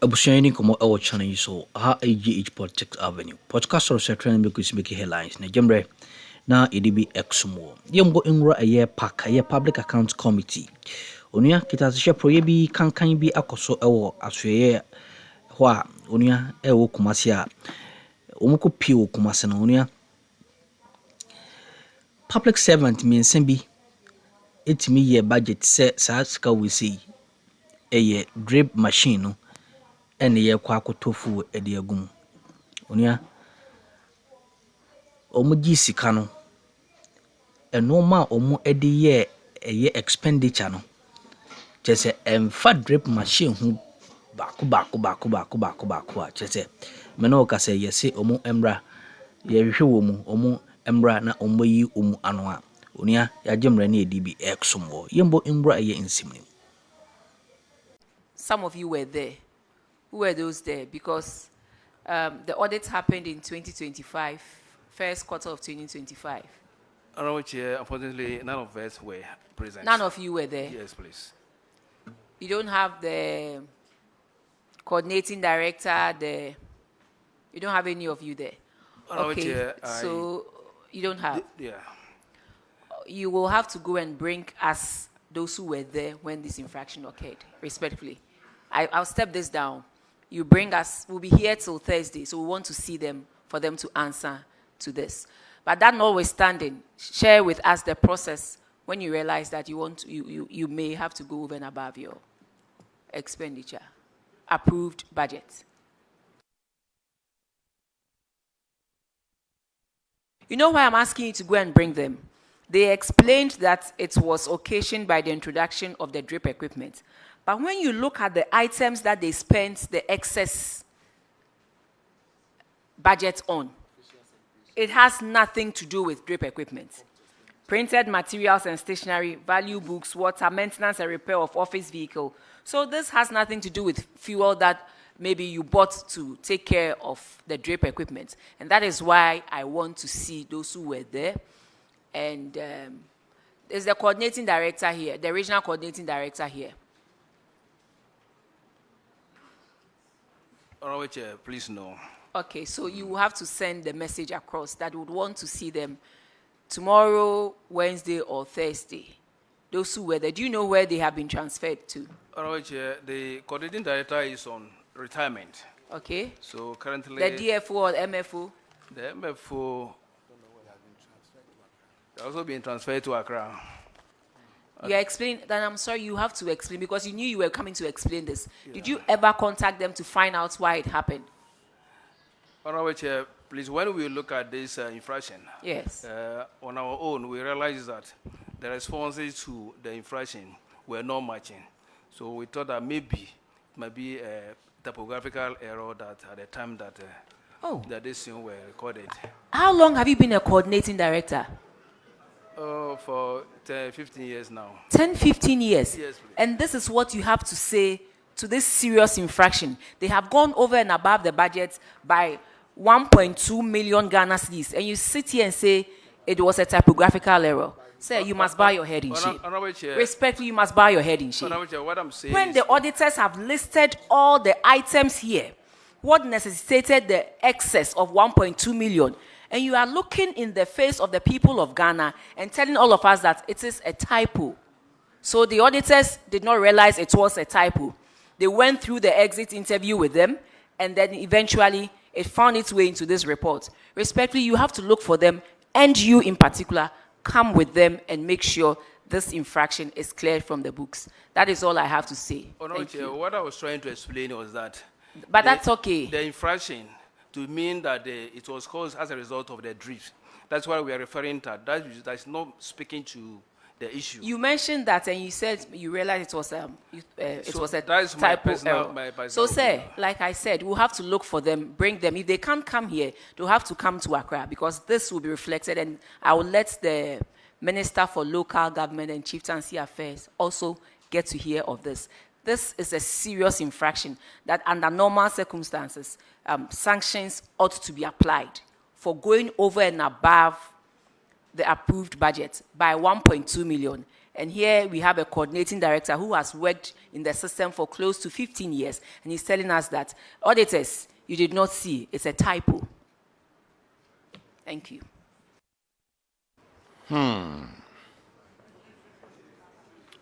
Abusiani komo ewo channel yi so ha AGH Politics Avenue. Podcast or secretary make headlines na jemre na EDB exmo. Yemgo inro aye PAC aye Public Accounts Committee. Onua kitasehye proye bi kankan bi akoso ewo asuyeye ho a onua ewo Kumasi a omuko pie wo Kumasi na onua public servant miensen bi etimi ye budget se sa sika we sei eye drip machine no ene ye kwa akotofu ede agum onua omugi sika no eno ma omu ede ye eye expenditure no chese emfa drip machine hu bako a chese meno ka se yesi omu emra ye hwehwe wo mu omu emra na omu yi omu ano a onua ya jemra na edibi exumwo yembo emra eye insimni. Some of you were there. Who were those there? Because the audit happened in 2025, first quarter of 2025. Chair, unfortunately, none of us were present. None of you were there? Yes, please. You don't have the coordinating director there? You don't have any of you there? Okay, Chair, so you don't have? Yeah. You will have to go and bring us those who were there when this infraction occurred, respectfully. I'll step this down. You bring us, we'll be here till Thursday, so we want to see them for them to answer to this. But that notwithstanding, share with us the process when you realize that you may have to go over and above your expenditure, approved budget. You know why I'm asking you to go and bring them? They explained that it was occasioned by the introduction of the drip equipment. But when you look at the items that they spent the excess budget on, it has nothing to do with drip equipment. Printed materials and stationery, value books, water, maintenance and repair of office vehicle. So this has nothing to do with fuel that maybe you bought to take care of the drip equipment. And that is why I want to see those who were there. And there's the coordinating director here, the regional coordinating director here. All right, Chair, please no. Okay, so you will have to send the message across that would want to see them tomorrow, Wednesday, or Thursday. Those who were there, do you know where they have been transferred to? All right, Chair, the coordinating director is on retirement. Okay. So currently... The DFO or MFO? The MFO... They're also being transferred to Accra. You are explaining, then I'm sorry, you have to explain because you knew you were coming to explain this. Yeah. Did you ever contact them to find out why it happened? Honorable Chair, please, when we look at this infraction, yes, on our own, we realize that the responses to the infraction were not matching. So we thought that maybe it might be a typographical error that at the time that, that this thing were recorded. How long have you been a coordinating director? For 10, 15 years now. 10, 15 years? Yes, please. And this is what you have to say to this serious infraction. They have gone over and above the budget by 1.2 million Ghana cedis. And you sit here and say it was a typographical error. Sir, you must bow your head in shame. Respectfully, you must bow your head in shame. What I'm saying when the auditors have listed all the items here, what necessitated the excess of 1.2 million, and you are looking in the face of the people of Ghana and telling all of us that it is a typo. So the auditors did not realize it was a typo. They went through the exit interview with them, and then eventually it found its way into this report. Respectfully, you have to look for them, and you in particular, come with them and make sure this infraction is cleared from the books. That is all I have to say. What I was trying to explain was that... But that's okay. The infraction... to mean that it was caused as a result of the drift. That's why we are referring to that. That's not speaking to the issue. You mentioned that, and you said you realized it was a typo error. So, sir, like I said, we'll have to look for them, bring them. If they can't come here, they'll have to come to Accra because this will be reflected, and I will let the Minister for Local Government and Chieftaincy Affairs also get to hear of this. This is a serious infraction that under normal circumstances, sanctions ought to be applied for going over and above the approved budget by 1.2 million. And here we have a coordinating director who has worked in the system for close to 15 years. And he's telling us that, auditors, you did not see, it's a typo. Thank you.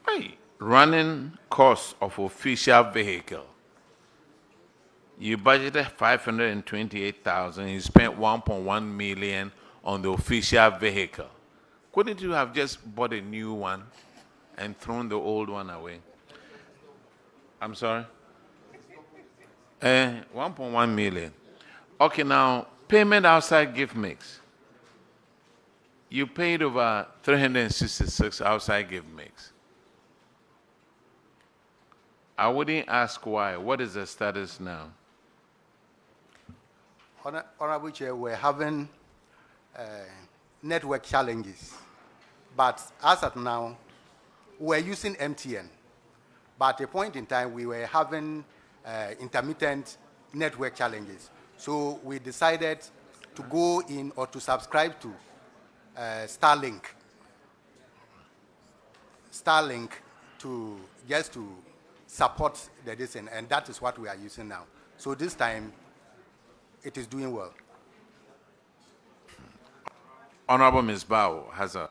Hey, running cost of official vehicle. You budgeted 528,000. You spent 1.1 million on the official vehicle. Couldn't you have just bought a new one and thrown the old one away? I'm sorry? 1.1 million. Okay, now, payment outside gift mix. You paid over 366 outside gift mix. I wouldn't ask why. What is the status now? Honorable Chair, we're having network challenges. But as at now, we're using MTN. But at a point in time, we were having intermittent network challenges. So we decided to go in or to subscribe to Starlink to just to support the distance, and that is what we are using now. So this time, it is doing well. Honorable Ms. Bao has a...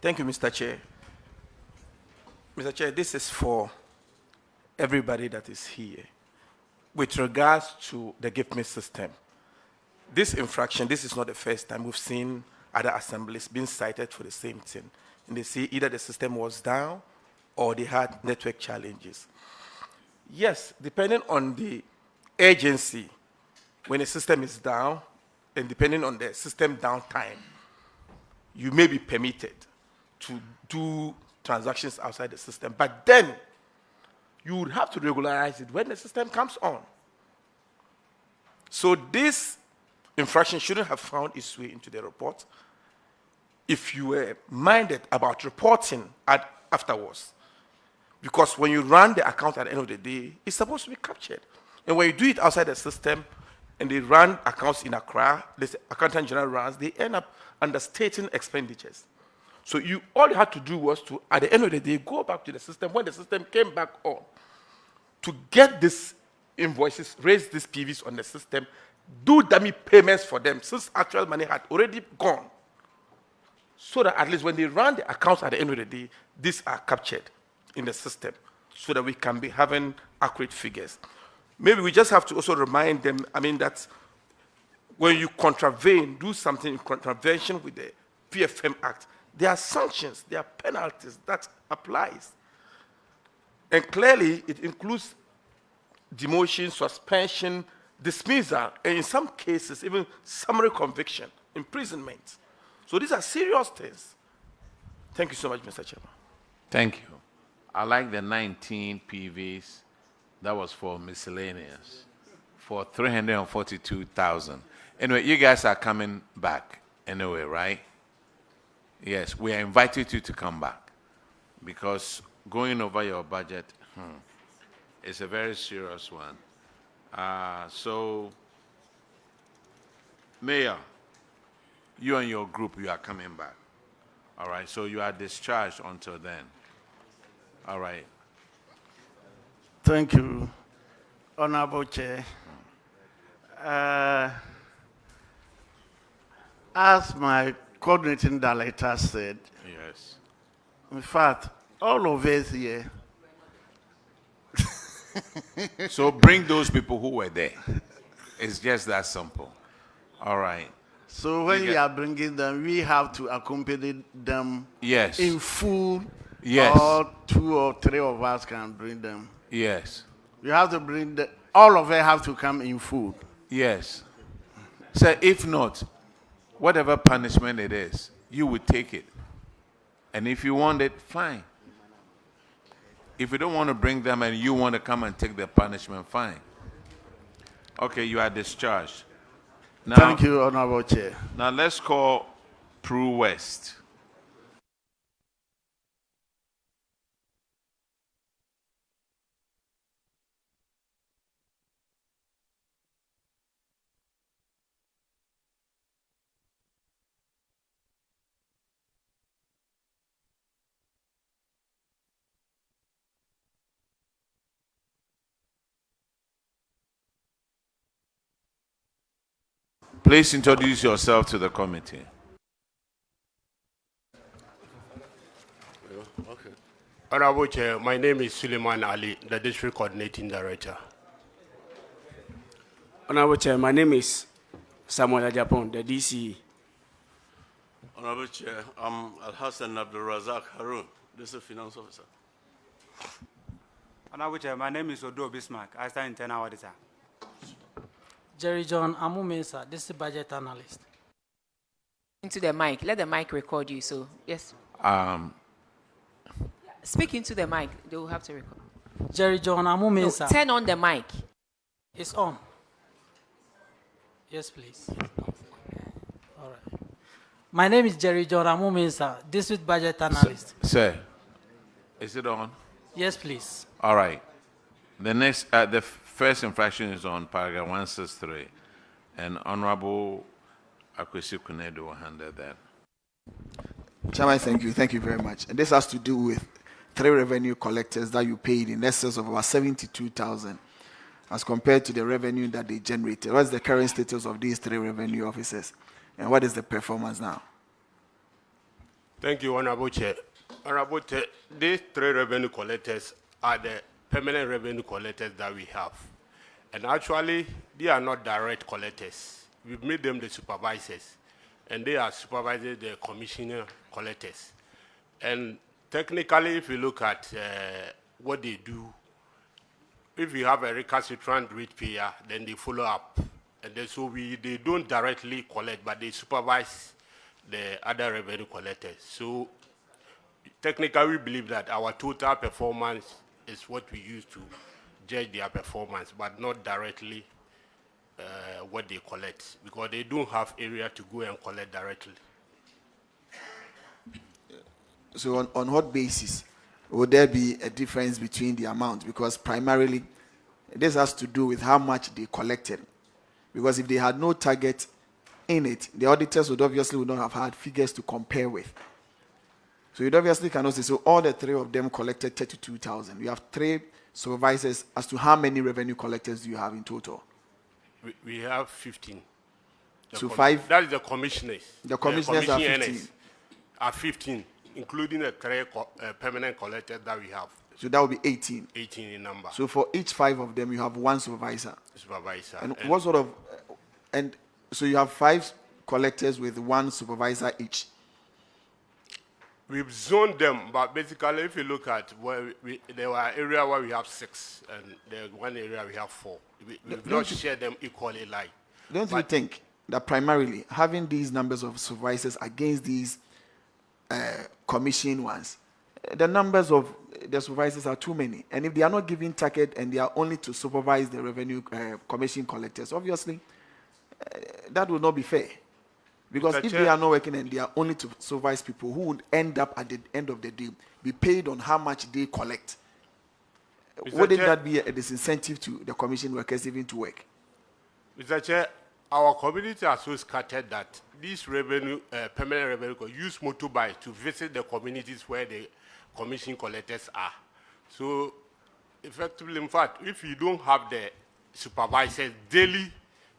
Thank you, Mr. Chair. Mr. Chair, this is for everybody that is here. With regards to the gift mix system, this infraction, this is not the first time we've seen other assemblies being cited for the same thing. And they see either the system was down or they had network challenges. Yes, depending on the agency, when a system is down, and depending on the system downtime, you may be permitted to do transactions outside the system. But then, you would have to regularize it when the system comes on. So this infraction shouldn't have found its way into the report if you were minded about reporting afterwards. Because when you run the account at the end of the day, it's supposed to be captured. And when you do it outside the system, and they run accounts in Accra, the accountant general runs, they end up understating expenditures. So all you had to do was to, at the end of the day, go back to the system when the system came back on, to get these invoices, raise these PVs on the system, do dummy payments for them, since actual money had already gone. So that at least when they run the accounts at the end of the day, these are captured in the system, so that we can be having accurate figures. Maybe we just have to also remind them, that when you do something in contravention with the PFM Act, there are sanctions, there are penalties that applies. And clearly, it includes demotion, suspension, dismissal, and in some cases, even summary conviction, imprisonment. So these are serious things. Thank you so much, Mr. Chairman. Thank you. I like the 19 PVs. That was for miscellaneous, for 342,000. Anyway, you guys are coming back anyway, right? Yes, we are invited you to come back, because going over your budget is a very serious one. So, Mayor, you and your group, you are coming back. All right, so you are discharged until then. All right. Thank you, Honorable Chair. As my coordinating director said, Yes. in fact, all of us here. So bring those people who were there. It's just that simple. All right. So when we are bringing them, we have to accompany them Yes. in full. Yes. Or 2 or 3 of us can bring them. Yes. We have to bring all of us have to come in full. Yes. So if not, whatever punishment it is, you would take it. And if you want it, fine. If you don't want to bring them and you want to come and take the punishment, fine. Okay, you are discharged. Now, Thank you, Honorable Chair. Now let's call Pru West. Please introduce yourself to the committee. Okay. Honorable Chair, my name is Suleiman Ali, the District Coordinating Director. Honorable Chair, my name is Samuel Ajapon, the DCE. Honorable Chair, I'm Al-Hassan Abdul Razak Harun, District Finance Officer. Honorable Chair, my name is Odo Bismarck, I stand internal auditor. Jerry John Amumesa, this is budget analyst. Into the mic. Let the mic record you. So, yes. Speak into the mic. They will have to record. Jerry John Amumesa. No, turn on the mic. It's on. Yes, please. All right. My name is Jerry John Amumesa, district budget analyst. Sir, is it on? Yes, please. All right. The next, the first infraction is on paragraph 163, and Honorable Akwesi Kunedo will handle that. Chairman, thank you. Thank you very much. And this has to do with 3 revenue collectors that you paid in excess of about 72,000 as compared to the revenue that they generated. What is the current status of these 3 revenue officers? And what is the performance now? Thank you, Honorable Chair. Honorable Chair, these 3 revenue collectors are the permanent revenue collectors that we have. And actually, they are not direct collectors. We've made them the supervisors. And they are supervising the commissioner collectors. And technically, if you look at what they do, if you have a recalcitrant ratepayer, then they follow up. And then so they don't directly collect, but they supervise the other revenue collectors. So technically, we believe that our total performance is what we use to judge their performance, but not directly what they collect, because they don't have area to go and collect directly. So on what basis would there be a difference between the amount? Because primarily, this has to do with how much they collected. Because if they had no target in it, the auditors would not have had figures to compare with. So you obviously cannot say, so all the 3 of them collected 32,000. You have 3 supervisors. As to how many revenue collectors do you have in total? We have 15. So 5? That is the commissioners. The commissioners are 15. Are 15, including the 3 permanent collectors that we have. So that would be 18. 18 in number. So for each 5 of them, you have 1 supervisor. Supervisor. And what sort of, and so you have 5 collectors with 1 supervisor each. We've zoned them, but basically, if you look at where there were areas where we have 6, and there's one area we have 4. We've not shared them equally like. Don't you think that primarily having these numbers of supervisors against these commissioned ones, the numbers of the supervisors are too many? And if they are not giving target and they are only to supervise the revenue commission collectors, obviously, that will not be fair. Because if they are not working and they are only to supervise people who would end up at the end of the day be paid on how much they collect, wouldn't that be a disincentive to the commission workers even to work? Mr. Chair, our community are so scattered that these revenue, permanent revenue, use motorbikes to visit the communities where the commission collectors are. So, effectively, in fact, if you don't have the supervisors daily,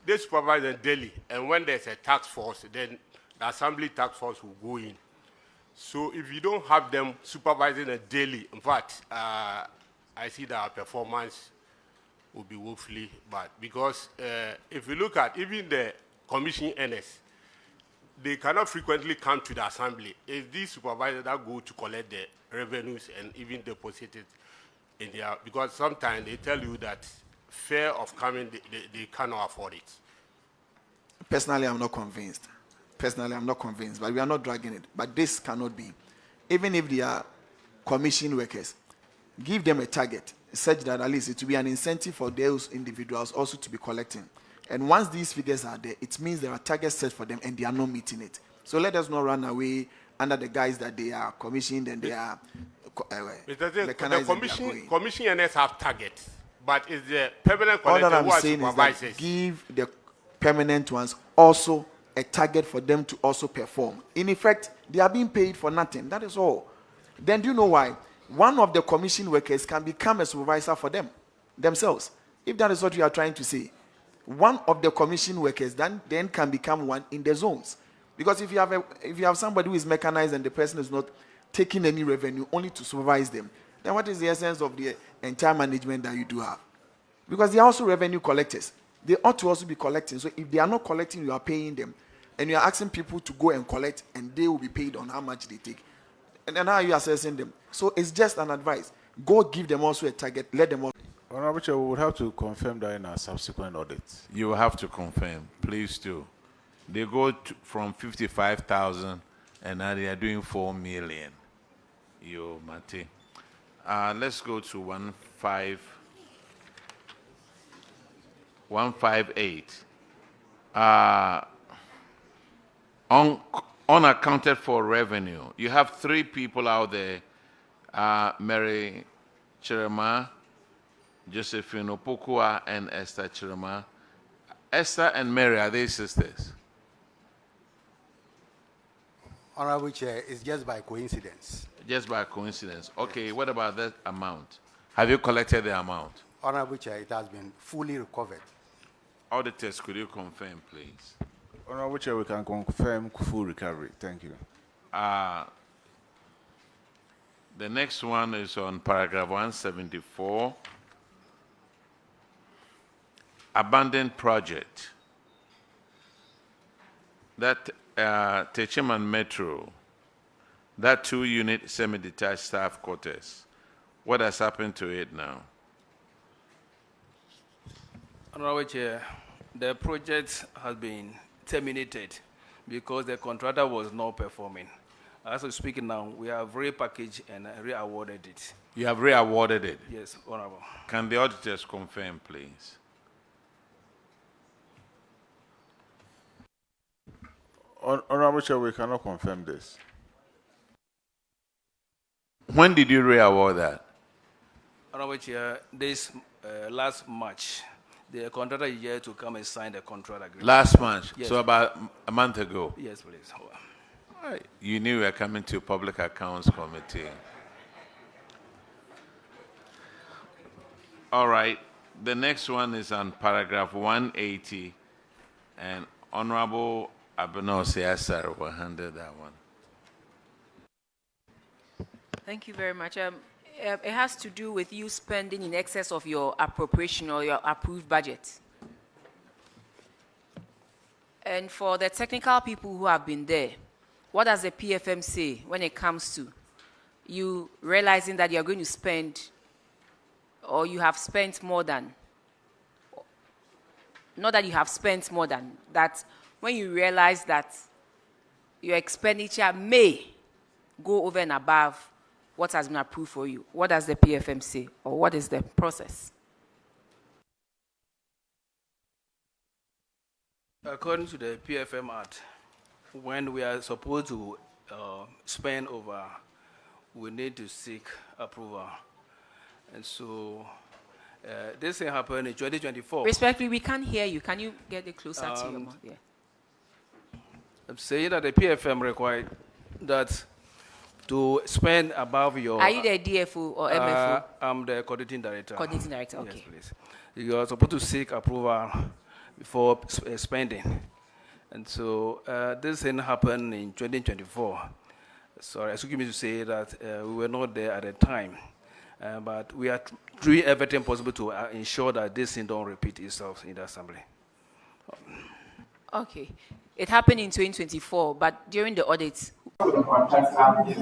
they supervise them daily, and when there's a task force, then the assembly task force will go in. So if you don't have them supervising them daily, in fact, I see that our performance will be woefully bad. Because if you look at even the commission earners, they cannot frequently come to the assembly. It's these supervisors that go to collect the revenues and even deposit it in their, because sometimes they tell you that fear of coming, they cannot afford it. Personally, I'm not convinced. But we are not dragging it. But this cannot be. Even if they are commission workers, give them a target such that at least it will be an incentive for those individuals also to be collecting. And once these figures are there, it means there are targets set for them and they are not meeting it. So let us not run away under the guise that they are commissioned and they are the commission earners have targets. But it's the permanent collector who are saying supervisors. Is that give the permanent ones also a target for them to also perform. In effect, they are being paid for nothing. That is all. Then do you know why? One of the commission workers can become a supervisor for them, themselves. If that is what you are trying to say. one of the commission workers then can become one in the zones. Because if you have somebody who is mechanized and the person is not taking any revenue only to supervise them, then what is the essence of the entire management that you do have? Because they are also revenue collectors. They ought to also be collecting. So if they are not collecting, you are paying them. And you are asking people to go and collect, and they will be paid on how much they take. And then how are you assessing them? So it's just an advice. Go give them also a target. Let them also. Honorable Chair, we would have to confirm that in our subsequent audits. You will have to confirm. Please do. They go from 55,000 and now they are doing 4 million. Yo, Mate. Let's go to 158. Unaccounted for revenue. You have 3 people out there. Mary Chirema, Josephine Opokua, and Esther Chirema. Esther and Mary, are they sisters? Honorable Chair, it's just by coincidence. Just by coincidence. Okay, what about that amount? Have you collected the amount? Honorable Chair, it has been fully recovered. Auditors, could you confirm, please? Honorable Chair, we can confirm full recovery. Thank you. The next one is on paragraph 174. Abandoned project. That Techiman Metro, that 2-unit semi-detached staff quarters, what has happened to it now? Honorable Chair, the project has been terminated because the contractor was not performing. As we speak now, we have repackaged and re-awarded it. You have re-awarded it? Yes, Honorable. Can the auditors confirm, please? Honorable Chair, we cannot confirm this. When did you re-award that? Honorable Chair, this last March, the contractor is here to come and sign the contract agreement. Last March, yes. So about a month ago? Yes, please. You knew you were coming to Public Accounts Committee. All right, the next one is on paragraph 180, and Honorable Abenosi Asar will handle that one. Thank you very much. It has to do with you spending in excess of your appropriation or your approved budget. And for the technical people who have been there, what does the PFM say when it comes to you realizing that you're going to spend or you have spent more than, not that you have spent more than, that when you realize that your expenditure may go over and above what has been approved for you, what does the PFM say, or what is the process? According to the PFM Act, when we are supposed to spend over, we need to seek approval. And so this thing happened in 2024. Respectfully, we can't hear you. Can you get it closer to your mouth? Yeah. I'm saying that the PFM required that to spend above your... Are you the DFO or MFO? I'm the coordinating director. Coordinating director, okay. Yes, please. You are supposed to seek approval before spending. And so this thing happened in 2024. Sorry, excuse me to say that we were not there at the time. But we are doing everything possible to ensure that this thing don't repeat itself in the assembly. Okay. It happened in 2024, but during the audit... The contract on the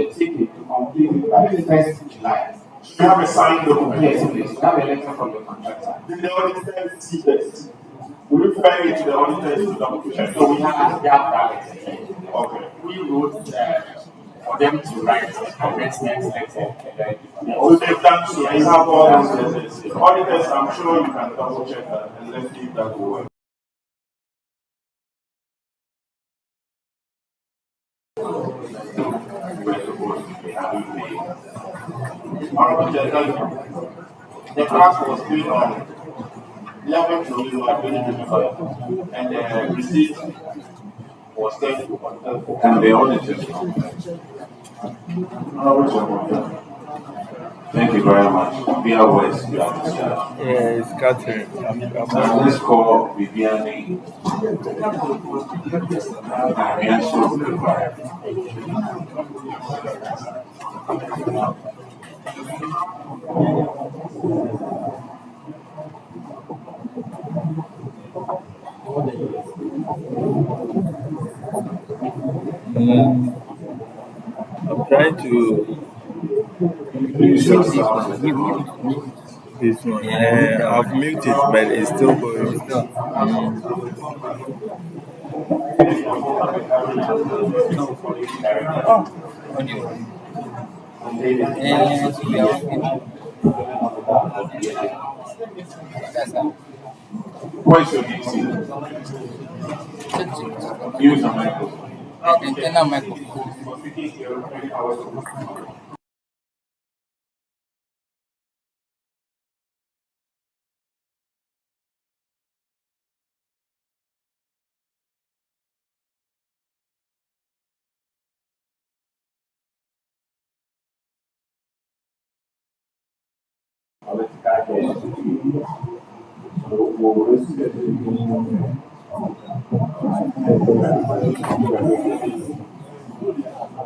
ticket to complete it by the 1st July. You have a signed document. Yes, please. You have a letter from the contractor. Did the auditor see this? Will you find it to the auditors to double check? So we have that letter. Okay. We wrote for them to write a commitment letter. So they've done so. You have all those letters. The auditors, I'm sure you can double check that and let's see if that will work. The class was built on 11 July 2025, and the receipt was sent and the auditors. Thank you very much. Via West, you are discharged. Yeah, it's Catherine. Now let's call Viviani. I'm trying to this one. I've muted, but it's still going. What's your name? Use the microphone. Internal microphone.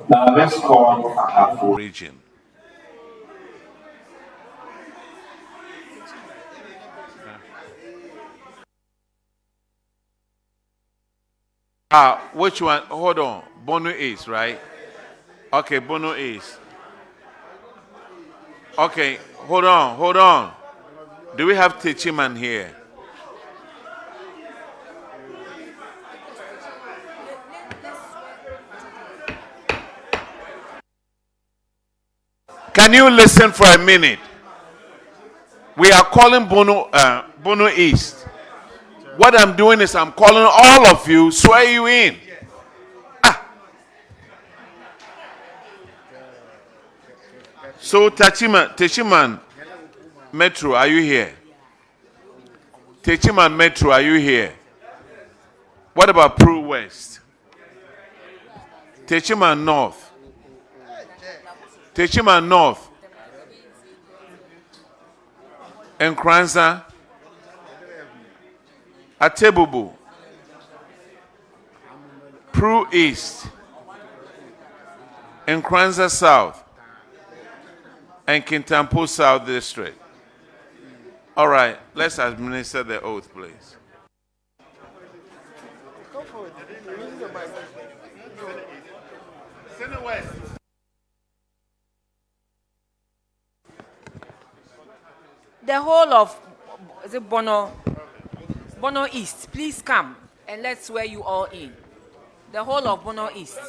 Now let's call Ahafo region. Which one? Hold on. Bono East, right? Okay, Bono East. Okay, hold on. Do we have Techiman here? Can you listen for a minute? We are calling Bono East. What I'm doing is I'm calling all of you, swear you in. So Techiman Metro, are you here? Techiman Metro, are you here? What about Pru West? Techiman North. Techiman North. Nkranza. Atebubu. Pru East. Nkranza South. And Kintampo South District. All right, let's administer the oath, please. Sene West. The whole of the Bono East, please come and let's swear you all in. The whole of Bono East.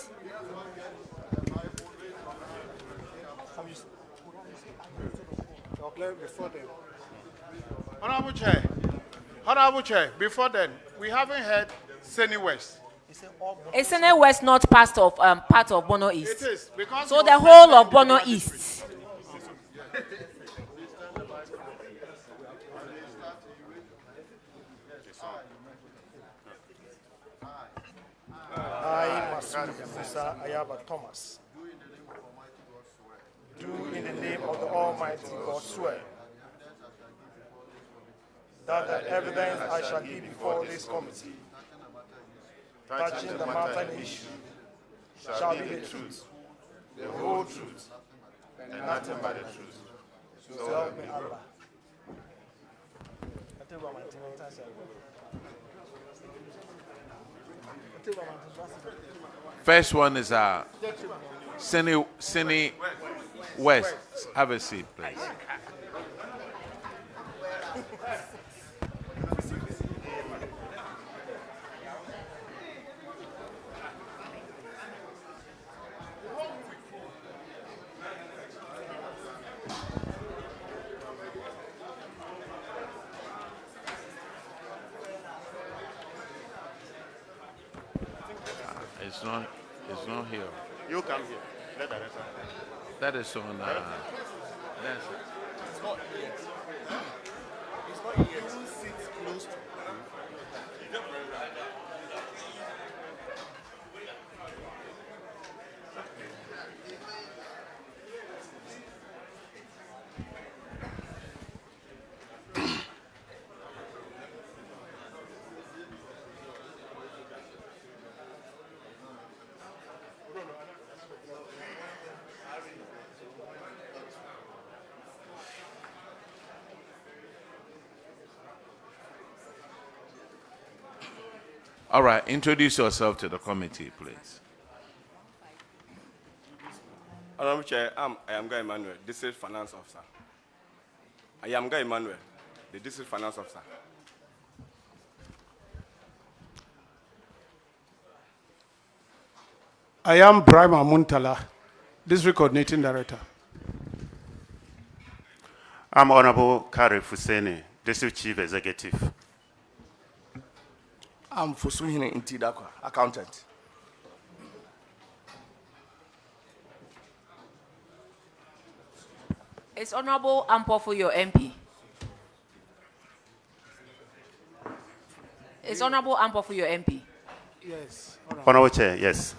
Before then. Honorable Chair, before then, we haven't heard Sene West. Is Sene West not part of Bono East? It is. Because so the whole of Bono East. I, Masud Musa Ayaba Thomas, do in the name of the Almighty God swear that the evidence I shall give before this committee touching the matter in issue shall be the truth, the whole truth, and nothing but the truth. So help me Allah. First one is Sene West. Have a seat, please. It's not here. You come here. Let that happen. That is on. That's It's not here. It's not here. You sit close to All right, introduce yourself to the committee, please. Honorable Chair, I am Guy Emmanuel, District Finance Officer. I am Guy Emmanuel, the District Finance Officer. I am Brahma Muntala, District Coordinating Director. I'm Honorable Kari Fuseni, District Chief Executive. I'm Fusuhine Intidakwa, Accountant. It's Honorable Ampo for your MP. It's Honorable Ampo for your MP. Yes. Honorable Chair, yes.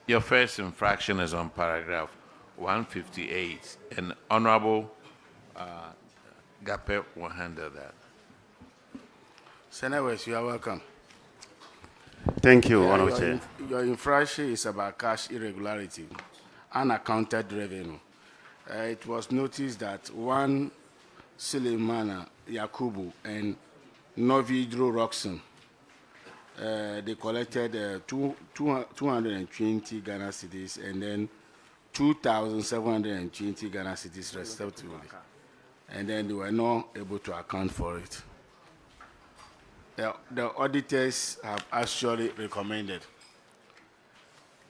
Your first infraction is on paragraph 158, and Honorable Gape will handle that. Sene West, you are welcome. Thank you, Honorable Chair. Your infraction is about cash irregularity, unaccounted revenue. It was noticed that one Suleimana Yakubu and Novidro Roxon, they collected 220 Ghana cedis and then 2,720 Ghana cedis respectively. And then they were not able to account for it. The auditors have actually recommended,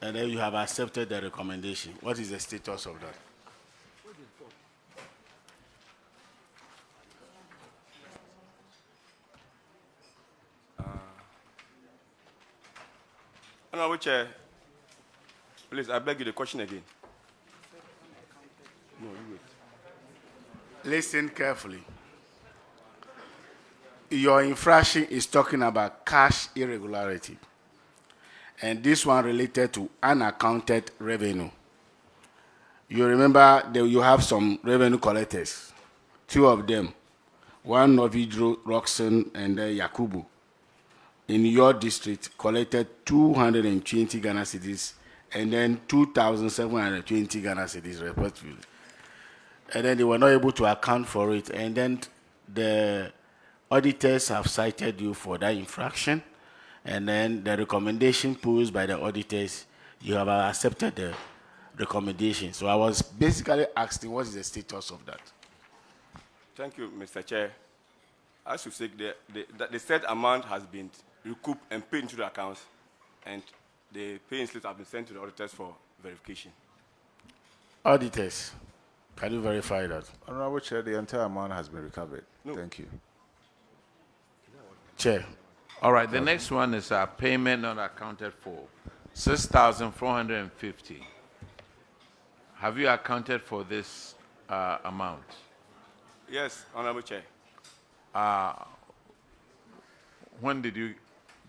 and then you have accepted the recommendation. What is the status of that? Honorable Chair, please, I beg you the question again. No, you wait. Listen carefully. Your infraction is talking about cash irregularity. And this one related to unaccounted revenue. You remember that you have some revenue collectors, two of them, one Novidro Roxon and Yakubu, in your district collected 220 Ghana cedis and then 2,720 Ghana cedis respectively. And then they were not able to account for it. And then the auditors have cited you for that infraction. And then the recommendation posed by the auditors, you have accepted the recommendation. So I was basically asking, what is the status of that? Thank you, Mr. Chair. As you said, the said amount has been recouped and paid into the accounts, and the paying slips have been sent to the auditors for verification. Auditors, can you verify that? Honorable Chair, the entire amount has been recovered. No. Thank you. Chair. All right, the next one is payment not accounted for, 6,450. Have you accounted for this amount? Yes, Honorable Chair. When did you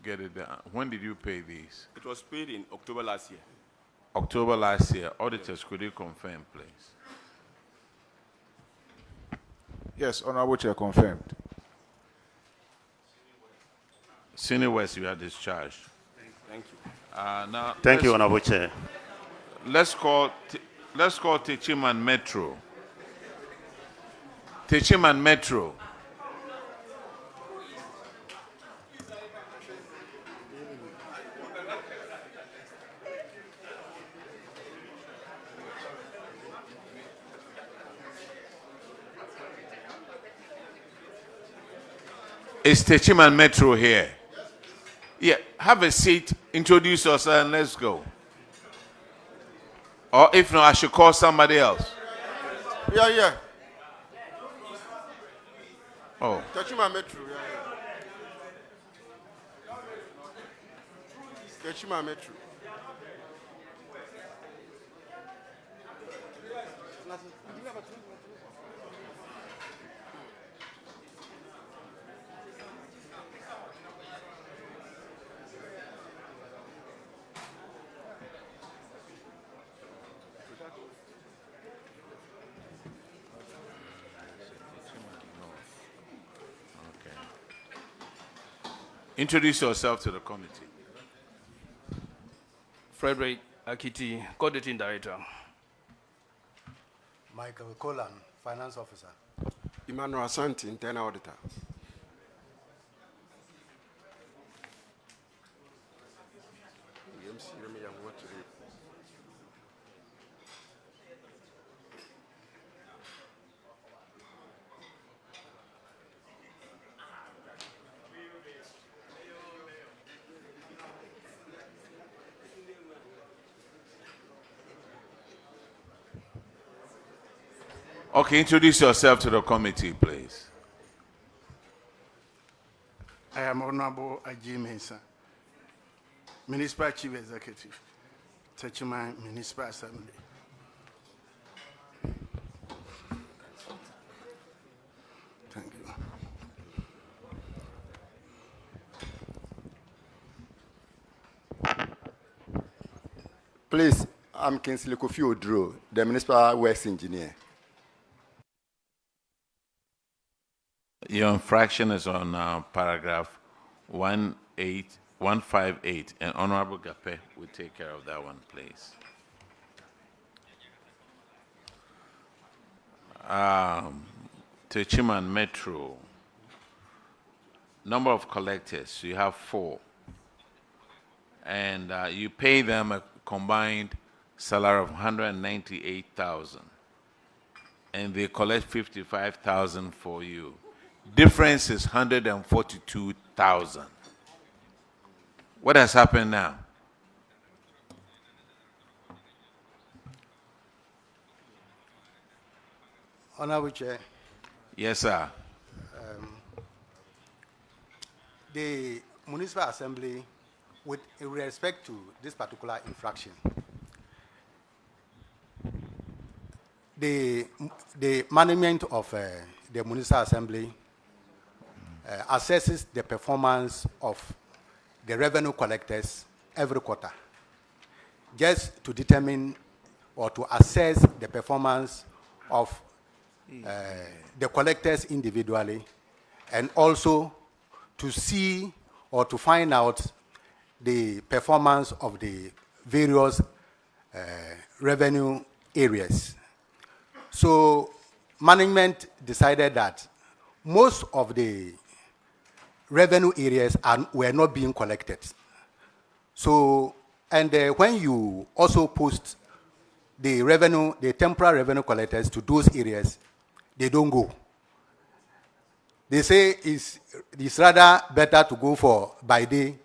get it done? When did you pay these? It was paid in October last year. October last year. Auditors, could you confirm, please? Yes, Honorable Chair, confirmed. Sene West, you are discharged. Thank you. Now, Thank you, Honorable Chair. Let's call Techiman Metro. Techiman Metro. Is Techiman Metro here? Yeah, have a seat, introduce yourself, and let's go. Or if not, I should call somebody else. Yeah. Oh. Techiman Metro, yeah. Techiman Metro. Introduce yourself to the committee. Frederick Akiti, Coordinating Director. Michael Colan, Finance Officer. Emmanuel Asante, Internal Auditor. Okay, introduce yourself to the committee, please. I am Honorable Aji Mensah, Municipal Chief Executive, Techiman Municipal Assembly. Thank you. Please, I'm Kingsley Kofi Odro, the Municipal Works Engineer. Your infraction is on paragraph 158, and Honorable Gape will take care of that one, please. Techiman Metro. Number of collectors, you have 4. And you pay them a combined salary of 198,000. And they collect 55,000 for you. Difference is 142,000. What has happened now? Honorable Chair. Yes, sir. The Municipal Assembly, with respect to this particular infraction, the management of the Municipal Assembly assesses the performance of the revenue collectors every quarter, just to determine or to assess the performance of the collectors individually, and also to see or to find out the performance of the various revenue areas. So management decided that most of the revenue areas were not being collected. So, and when you also post the temporary revenue collectors to those areas, they don't go. They say it's rather better to go for by day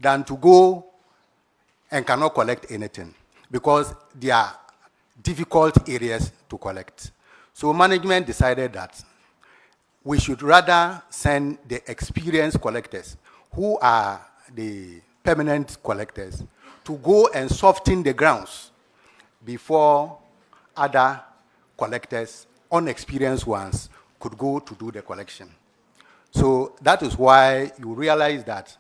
than to go and cannot collect anything, because they are difficult areas to collect. So management decided that we should rather send the experienced collectors, who are the permanent collectors, to go and soften the grounds before other collectors, unexperienced ones, could go to do the collection. So that is why you realize that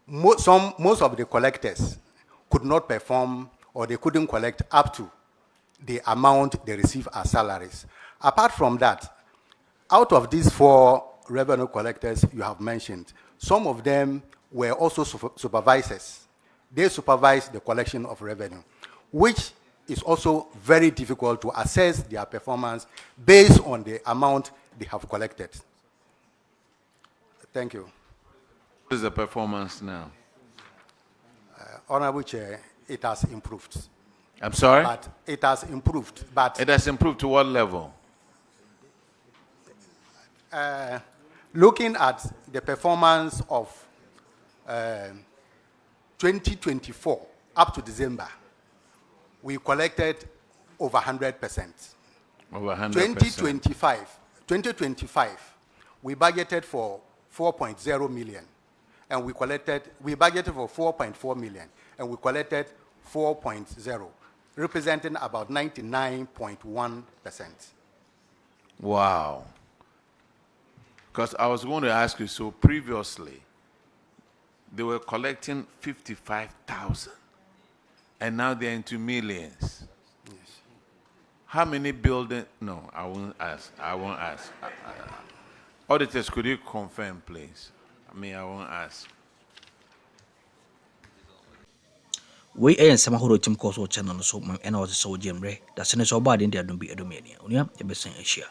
most of the collectors could not perform, or they couldn't collect up to the amount they receive as salaries. Apart from that, out of these 4 revenue collectors you have mentioned, some of them were also supervisors. They supervise the collection of revenue, which is also very difficult to assess their performance based on the amount they have collected. Thank you. What is the performance now? Honorable Chair, it has improved. I'm sorry? But it has improved. But it has improved to what level? Looking at the performance of 2024 up to December, we collected over 100%. Over 100%. 2025, we budgeted for 4.0 million, and we budgeted for 4.4 million, and we collected 4.0, representing about 99.1%. Wow. Because I was going to ask you, so previously, they were collecting 55,000, and now they're into millions. Yes. How many buildings? No, I won't ask. Auditors, could you confirm, please? I won't ask. We ain't some who channel so and also so Jim Ray. That's an so bad in the Adobe Adomania. Unia, a best in Asia.